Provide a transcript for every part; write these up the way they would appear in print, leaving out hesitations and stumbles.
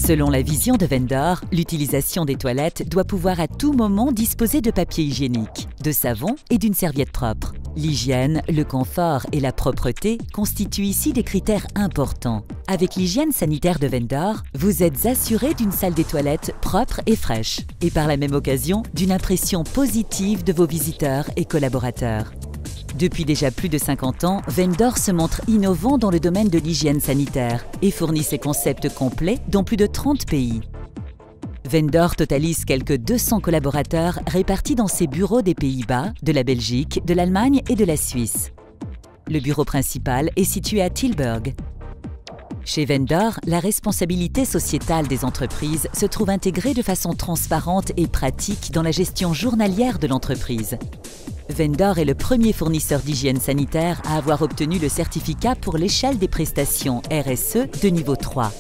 Selon la vision de Vendor, l'utilisation des toilettes doit pouvoir à tout moment disposer de papier hygiénique, de savon et d'une serviette propre. L'hygiène, le confort et la propreté constituent ici des critères importants. Avec l'hygiène sanitaire de Vendor, vous êtes assuré d'une salle des toilettes propre et fraîche, et par la même occasion, d'une impression positive de vos visiteurs et collaborateurs. Depuis déjà plus de 50 ans, Vendor se montre innovant dans le domaine de l'hygiène sanitaire et fournit ses concepts complets dans plus de 30 pays. Vendor totalise quelques 200 collaborateurs répartis dans ses bureaux des Pays-Bas, de la Belgique, de l'Allemagne et de la Suisse. Le bureau principal est situé à Tilburg. Chez Vendor, la responsabilité sociétale des entreprises se trouve intégrée de façon transparente et pratique dans la gestion journalière de l'entreprise. Vendor est le premier fournisseur d'hygiène sanitaire à avoir obtenu le certificat pour l'échelle des prestations RSE de niveau 3.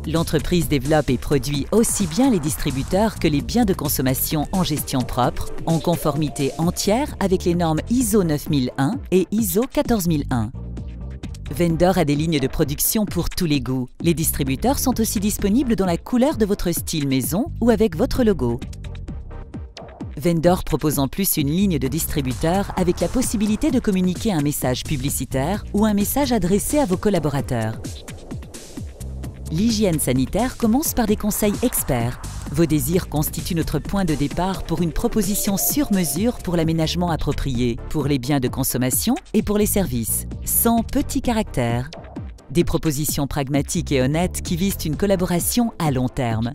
L'entreprise développe et produit aussi bien les distributeurs que les biens de consommation en gestion propre, en conformité entière avec les normes ISO 9001 et ISO 14001. Vendor a des lignes de production pour tous les goûts. Les distributeurs sont aussi disponibles dans la couleur de votre style maison ou avec votre logo. Vendor propose en plus une ligne de distributeurs avec la possibilité de communiquer un message publicitaire ou un message adressé à vos collaborateurs. L'hygiène sanitaire commence par des conseils experts. Vos désirs constituent notre point de départ pour une proposition sur mesure pour l'aménagement approprié, pour les biens de consommation et pour les services, sans petits caractères. Des propositions pragmatiques et honnêtes qui visent une collaboration à long terme.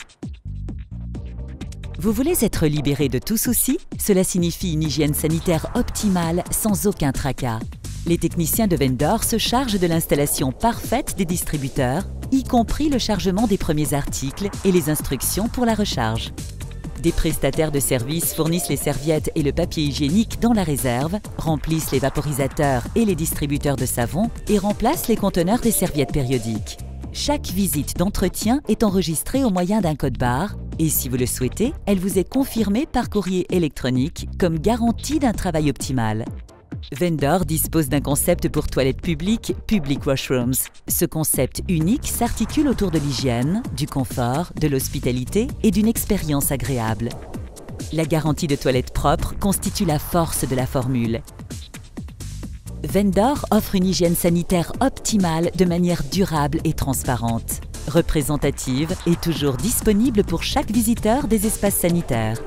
Vous voulez être libéré de tout souci? Cela signifie une hygiène sanitaire optimale sans aucun tracas. Les techniciens de Vendor se chargent de l'installation parfaite des distributeurs, y compris le chargement des premiers articles et les instructions pour la recharge. Des prestataires de services fournissent les serviettes et le papier hygiénique dans la réserve, remplissent les vaporisateurs et les distributeurs de savon et remplacent les conteneurs des serviettes périodiques. Chaque visite d'entretien est enregistrée au moyen d'un code-barre et si vous le souhaitez, elle vous est confirmée par courrier électronique comme garantie d'un travail optimal. Vendor dispose d'un concept pour toilettes publiques, Public Washrooms. Ce concept unique s'articule autour de l'hygiène, du confort, de l'hospitalité et d'une expérience agréable. La garantie de toilettes propres constitue la force de la formule. Vendor offre une hygiène sanitaire optimale de manière durable et transparente, représentative et toujours disponible pour chaque visiteur des espaces sanitaires.